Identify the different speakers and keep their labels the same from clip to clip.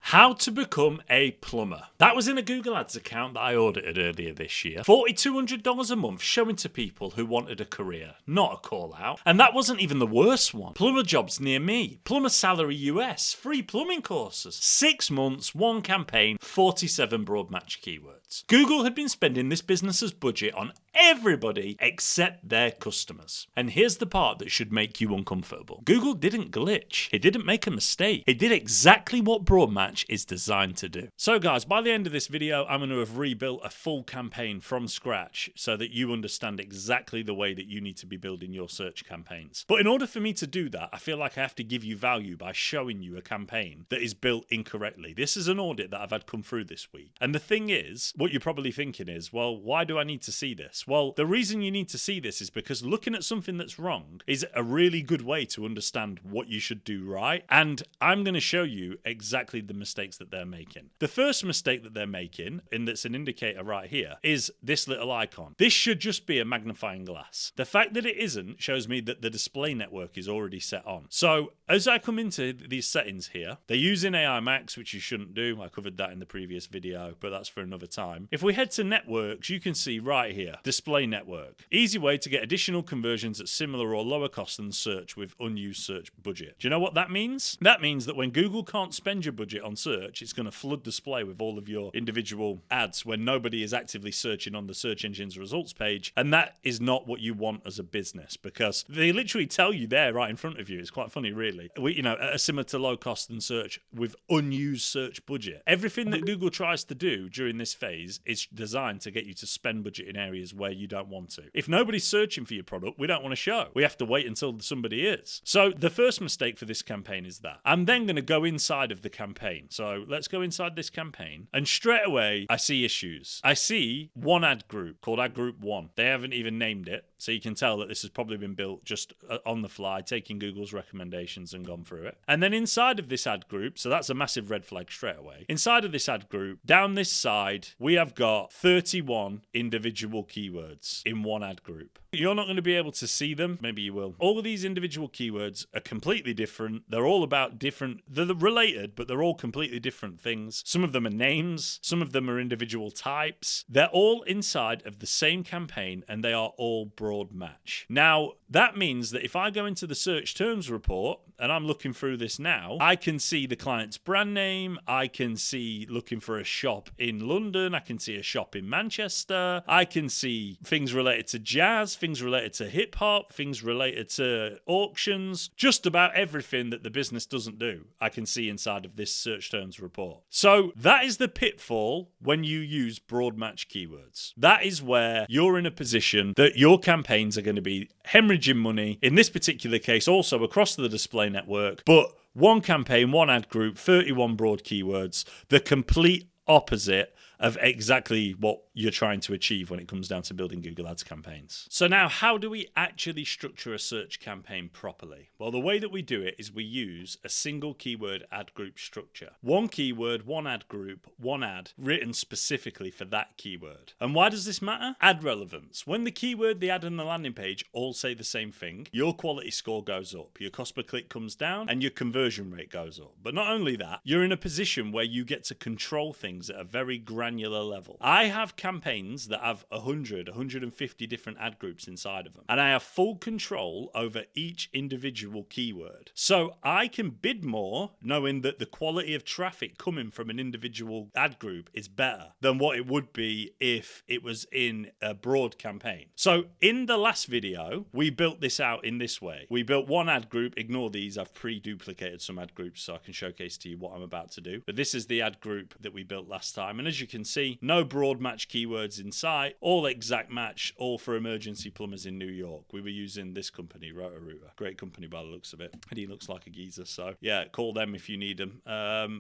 Speaker 1: How to become a plumber. That was in a Google Ads account that I audited earlier this year. $4,200 a month showing to people who wanted a career, not a call out. And that wasn't even the worst one. Plumber jobs near me. Plumber salary US. Free plumbing courses. 6 months, 1 campaign, 47 broad match keywords. Google had been spending this business's budget on everybody except their customers. And here's the part that should make you uncomfortable. Google didn't glitch. It didn't make a mistake. It did exactly what broad match is designed to do. So guys, by the end of this video, I'm going to have rebuilt a full campaign from scratch so that you understand exactly the way that you need to be building your search campaigns. But in order for me to do that, I feel like I have to give you value by showing you a campaign that is built incorrectly. This is an audit that I've had come through this week. And the thing is, what you're probably thinking is, well, why do I need to see this? Well, the reason you need to see this is because looking at something that's wrong is a really good way to understand what you should do right. And I'm going to show you exactly the mistakes that they're making. The first mistake that they're making, and that's an indicator right here, is this little icon. This should just be a magnifying glass. The fact that it isn't shows me that the display network is already set on. So as I come into these settings here, they're using AI Max, which you shouldn't do. I covered that in the previous video, but that's for another time. If we head to networks, you can see right here, display network. Easy way to get additional conversions at similar or lower cost than search with unused search budget. Do you know what that means? That means that when Google can't spend your budget on search, it's going to flood display with all of your individual ads when nobody is actively searching on the search engine's results page. And that is not what you want as a business, because they literally tell you there right in front of you. It's quite funny, really. At a similar to low cost than search with unused search budget. Everything that Google tries to do during this phase is designed to get you to spend budget in areas where you don't want to. If nobody's searching for your product, we don't want to show. We have to wait until somebody is. So the first mistake for this campaign is that. I'm then going to go inside of the campaign. So let's go inside this campaign. And straight away, I see issues. I see one ad group called ad group 1. They haven't even named it. So you can tell that this has probably been built just on the fly, taking Google's recommendations and gone through it. And then inside of this ad group, so that's a massive red flag straight away. Inside of this ad group, down this side, we have got 31 individual keywords in one ad group. You're not going to be able to see them. Maybe you will. All of these individual keywords are completely different. They're all about different, they're related, but they're all completely different things. Some of them are names. Some of them are individual types. They're all inside of the same campaign and they are all broad match. Now, that means that if I go into the search terms report and I'm looking through this now, I can see the client's brand name. I can see looking for a shop in London. I can see a shop in Manchester. I can see things related to jazz, things related to hip hop, things related to auctions, just about everything that the business doesn't do, I can see inside of this search terms report. So that is the pitfall when you use broad match keywords. That is where you're in a position that your campaigns are going to be hemorrhaging money, in this particular case also across the display network, but one campaign, one ad group, 31 broad keywords, the complete opposite of exactly what you're trying to achieve when it comes down to building Google Ads campaigns. So now, how do we actually structure a search campaign properly? Well, the way that we do it is we use a single keyword ad group structure. One keyword, one ad group, one ad written specifically for that keyword. And why does this matter? Ad relevance. When the keyword, the ad, and the landing page all say the same thing, your quality score goes up, your cost per click comes down, and your conversion rate goes up. But not only that, you're in a position where you get to control things at a very granular level. I have campaigns that have 150 different ad groups inside of them, and I have full control over each individual keyword. So I can bid more knowing that the quality of traffic coming from an individual ad group is better than what it would be if it was in a broad campaign. So in the last video, we built this out in this way. We built one ad group. Ignore these. I've pre-duplicated some ad groups so I can showcase to you what I'm about to do. But this is the ad group that we built last time. And as you can see, no broad match keywords in sight, all exact match, all for emergency plumbers in New York. We were using this company, Roto-Rooter. Great company by the looks of it. And he looks like a geezer, so yeah, call them if you need them.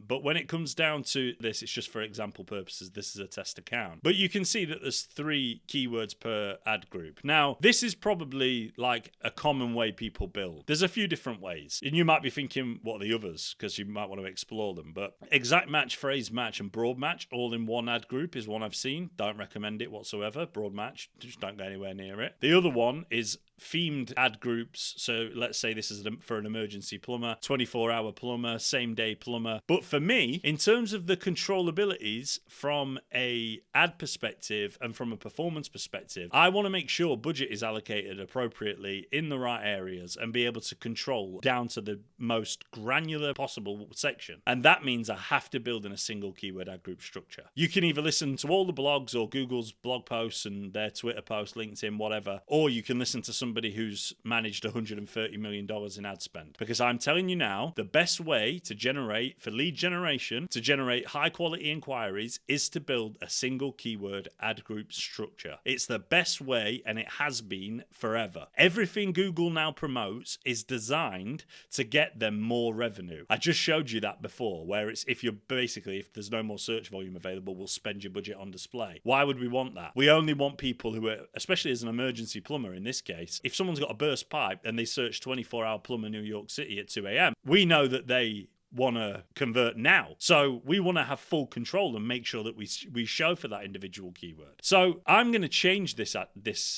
Speaker 1: But when it comes down to this, it's just for example purposes. This is a test account. But you can see that there's 3 keywords per ad group. Now, this is probably like a common way people build. There's a few different ways. And you might be thinking, what are the others? Because you might want to explore them. But exact match, phrase match, and broad match all in one ad group is one I've seen. Don't recommend it whatsoever. Broad match, just don't go anywhere near it. The other one is themed ad groups. So let's say this is for an emergency plumber, 24-hour plumber, same-day plumber. But for me, in terms of the controllabilities from a ad perspective and from a performance perspective, I want to make sure budget is allocated appropriately in the right areas and be able to control down to the most granular possible section. And that means I have to build in a single keyword ad group structure. You can either listen to all the blogs or Google's blog posts and their Twitter posts, LinkedIn, whatever, or you can listen to somebody who's managed $130 million in ad spend. Because I'm telling you now, the best way to generate, for lead generation, to generate high quality inquiries is to build a single keyword ad group structure. It's the best way, and it has been forever. Everything Google now promotes is designed to get them more revenue. I just showed you that before, where it's if there's no more search volume available, we'll spend your budget on display. Why would we want that? We only want people who are, especially as an emergency plumber in this case, if someone's got a burst pipe and they search 24-hour plumber New York City at 2 a.m., we know that they want to convert now. So we want to have full control and make sure that we show for that individual keyword. So I'm going to change this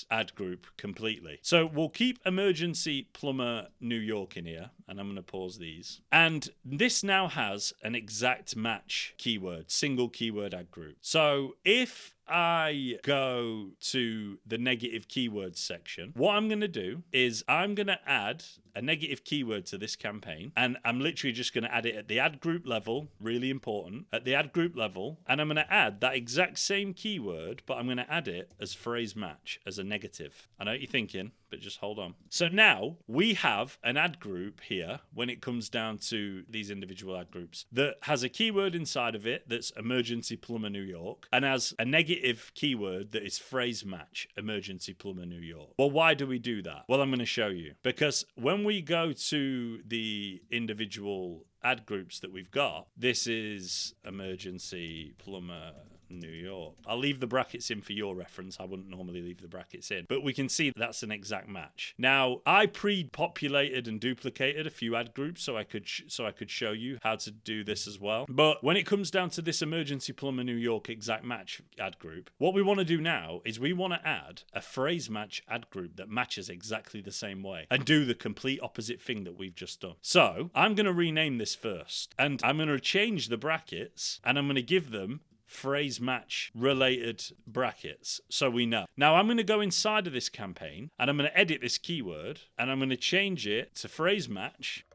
Speaker 1: ad group completely. So we'll keep emergency plumber New York in here, and I'm going to pause these. And this now has an exact match keyword, single keyword ad group. So if I go to the negative keywords section, what I'm going to do is I'm going to add a negative keyword to this campaign, and I'm literally just going to add it at the ad group level, really important, at the ad group level, and I'm going to add that exact same keyword, but I'm going to add it as phrase match, as a negative. I know what you're thinking, but just hold on. So now we have an ad group here when it comes down to these individual ad groups that has a keyword inside of it that's emergency plumber New York and has a negative keyword that is phrase match emergency plumber New York. Well, why do we do that? Well, I'm going to show you, because when we go to the individual ad groups that we've got, this is emergency plumber New York. I'll leave the brackets in for your reference. I wouldn't normally leave the brackets in, but we can see that's an exact match. Now, I pre-populated and duplicated a few ad groups so I could show you how to do this as well. But when it comes down to this emergency plumber New York exact match ad group, what we want to do now is we want to add a phrase match ad group that matches exactly the same way and do the complete opposite thing that we've just done. So I'm going to rename this first, and I'm going to change the brackets, and I'm going to give them phrase match related brackets so we know. Now I'm going to go inside of this campaign and I'm going to edit this keyword and I'm going to change it to phrase match,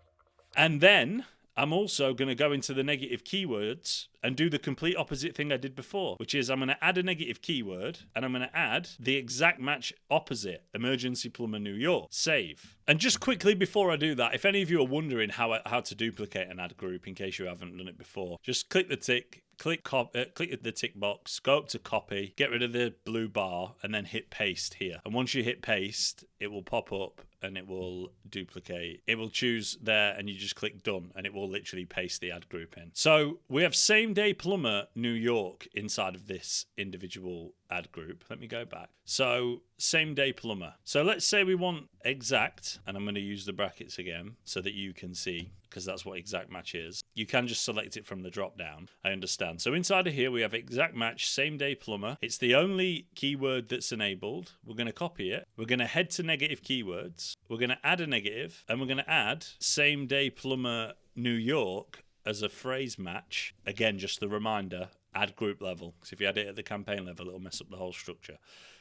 Speaker 1: and then I'm also going to go into the negative keywords and do the complete opposite thing I did before, which is I'm going to add a negative keyword and I'm going to add the exact match opposite, emergency plumber New York. Save. And just quickly before I do that, if any of you are wondering how to duplicate an ad group in case you haven't done it before, just click the tick. Click the tick box, go up to copy, get rid of the blue bar, and then hit paste here. And once you hit paste, it will pop up and it will duplicate. It will choose there and you just click done and it will literally paste the ad group in. So we have same day plumber New York inside of this individual ad group. Let me go back. So same day plumber. So let's say we want exact, and I'm going to use the brackets again so that you can see, because that's what exact match is. You can just select it from the drop down. I understand. So inside of here, we have exact match, same day plumber. It's the only keyword that's enabled. We're going to copy it. We're going to head to negative keywords. We're going to add a negative, and we're going to add same day plumber New York as a phrase match. Again, just the reminder, ad group level. Because if you add it at the campaign level, it'll mess up the whole structure.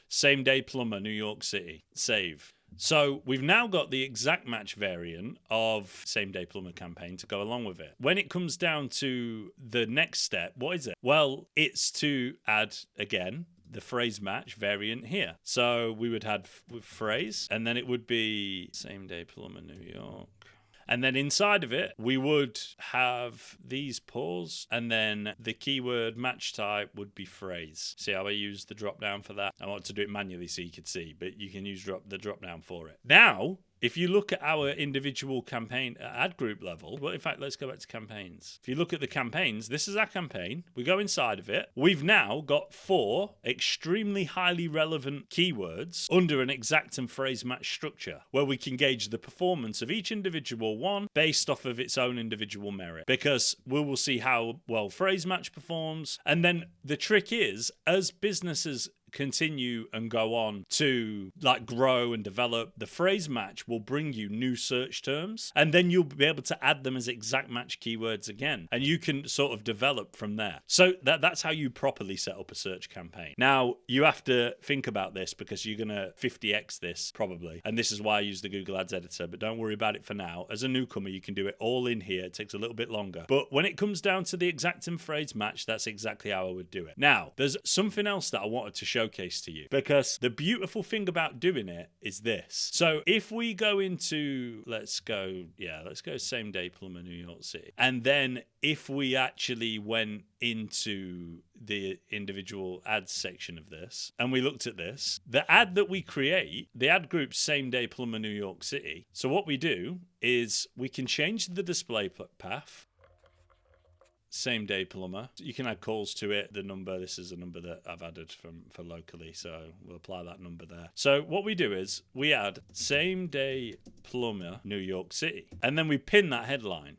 Speaker 1: Same day plumber New York City. Save. So we've now got the exact match variant of same day plumber campaign to go along with it. When it comes down to the next step, what is it? Well, it's to add, again, the phrase match variant here. So we would add phrase, and then it would be same day plumber New York. And then inside of it, we would have these paused, and then the keyword match type would be phrase. See how I use the drop down for that? I want to do it manually so you could see, but you can use the drop down for it. Now, if you look at our individual campaign ad group level, well, in fact, let's go back to campaigns. If you look at the campaigns, this is our campaign. We go inside of it. We've now got 4 extremely highly relevant keywords under an exact and phrase match structure where we can gauge the performance of each individual one based off of its own individual merit, because we will see how well phrase match performs. And then the trick is, as businesses continue and go on to like grow and develop, the phrase match will bring you new search terms, and then you'll be able to add them as exact match keywords again, and you can sort of develop from there. So that's how you properly set up a search campaign. Now, you have to think about this because you're going to 50x this probably, and this is why I use the Google Ads editor, but don't worry about it for now. As a newcomer, you can do it all in here. It takes a little bit longer, but when it comes down to the exact and phrase match, that's exactly how I would do it. Now, there's something else that I wanted to showcase to you, because the beautiful thing about doing it is this. So if we go into, let's go same day plumber New York City, and then if we actually went into the individual ads section of this and we looked at this, the ad that we create, the ad group same day plumber New York City. So what we do is we can change the display path, same day plumber. You can add calls to it. The number, this is a number that I've added for locally, so we'll apply that number there. So what we do is we add same day plumber New York City, and then we pin that headline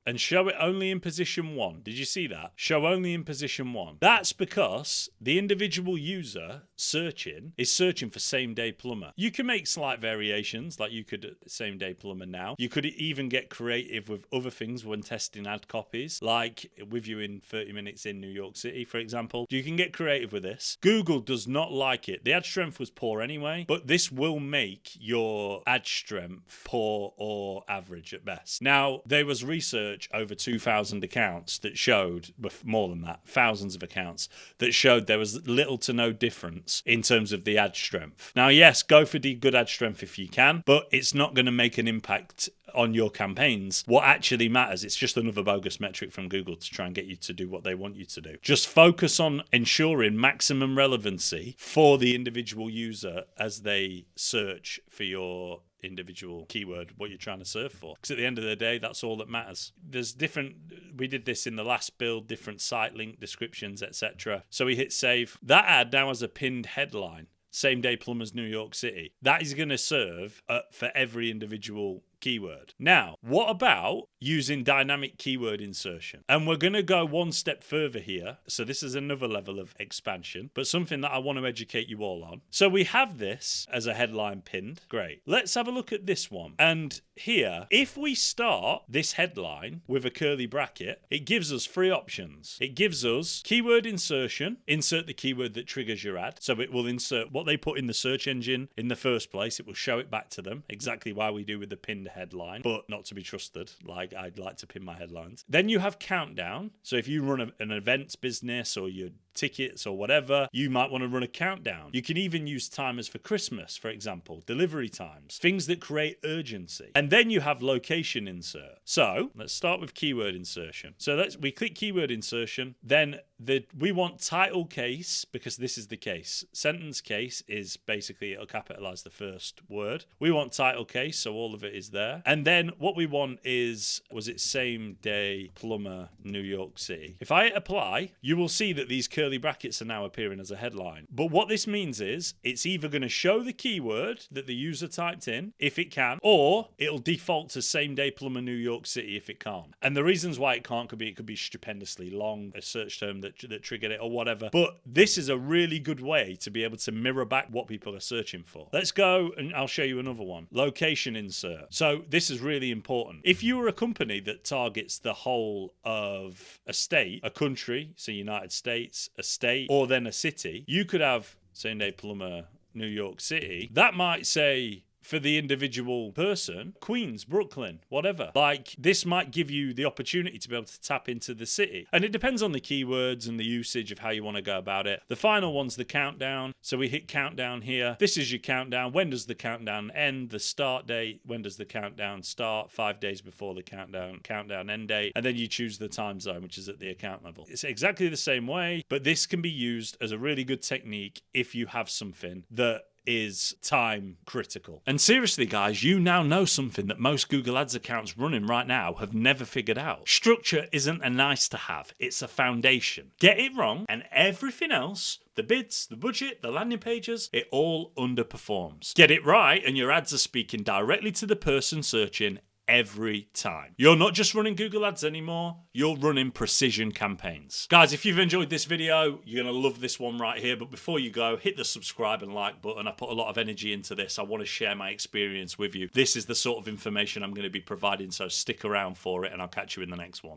Speaker 1: and show it only in position 1. Did you see that? Show only in position 1. That's because the individual user is searching for same day plumber. You can make slight variations, like you could same day plumber now. You could even get creative with other things when testing ad copies, like with you in 30 minutes in New York City, for example. You can get creative with this. Google does not like it. The ad strength was poor anyway, but this will make your ad strength poor or average at best. Now, there was research over 2,000 accounts that showed, more than that, thousands of accounts that showed there was little to no difference in terms of the ad strength. Now, yes, go for the good ad strength if you can, but it's not going to make an impact on your campaigns. What actually matters, it's just another bogus metric from Google to try and get you to do what they want you to do. Just focus on ensuring maximum relevancy for the individual user as they search for your individual keyword, what you're trying to serve for, because at the end of the day, that's all that matters. We did this in the last build, different site link descriptions, etc. So we hit save. That ad now has a pinned headline, same day plumbers New York City. That is going to serve for every individual keyword. Now, what about using dynamic keyword insertion? And we're going to go one step further here. So this is another level of expansion, but something that I want to educate you all on. So we have this as a headline pinned. Great. Let's have a look at this one. And here, if we start this headline with a curly bracket, it gives us 3 options. It gives us keyword insertion, insert the keyword that triggers your ad. So it will insert what they put in the search engine in the first place. It will show it back to them, exactly why we do with the pinned headline, but not to be trusted. Like, I'd like to pin my headlines. Then you have countdown. So if you run an events business or your tickets or whatever, you might want to run a countdown. You can even use timers for Christmas, for example, delivery times, things that create urgency. And then you have location insert. So let's start with keyword insertion. So we click keyword insertion, then we want title case, because this is the case. Sentence case is basically, it'll capitalize the first word. We want title case, so all of it is there. And then what we want is, was it same day plumber New York City? If I hit apply, you will see that these curly brackets are now appearing as a headline. But what this means is it's either going to show the keyword that the user typed in, if it can, or it'll default to same day plumber New York City if it can't. And the reasons why it can't could be, it could be stupendously long, a search term that triggered it or whatever. But this is a really good way to be able to mirror back what people are searching for. Let's go and I'll show you another one. Location insert. So this is really important. If you are a company that targets the whole of a state, a country, so United States, a state, or then a city, you could have same day plumber New York City. That might say, for the individual person, Queens, Brooklyn, whatever. Like, this might give you the opportunity to be able to tap into the city. And it depends on the keywords and the usage of how you want to go about it. The final one's the countdown. So we hit countdown here. This is your countdown. When does the countdown end? The start date. When does the countdown start? 5 days before the countdown end date. And then you choose the time zone, which is at the account level. It's exactly the same way, but this can be used as a really good technique if you have something that is time critical. And seriously, guys, you now know something that most Google Ads accounts running right now have never figured out. Structure isn't a nice to have, it's a foundation. Get it wrong and everything else, the bids, the budget, the landing pages, it all underperforms. Get it right and your ads are speaking directly to the person searching every time. You're not just running Google Ads anymore, you're running precision campaigns. Guys, if you've enjoyed this video, you're going to love this one right here. But before you go, hit the subscribe and like button. I put a lot of energy into this. I want to share my experience with you. This is the sort of information I'm going to be providing, so stick around for it, and I'll catch you in the next one.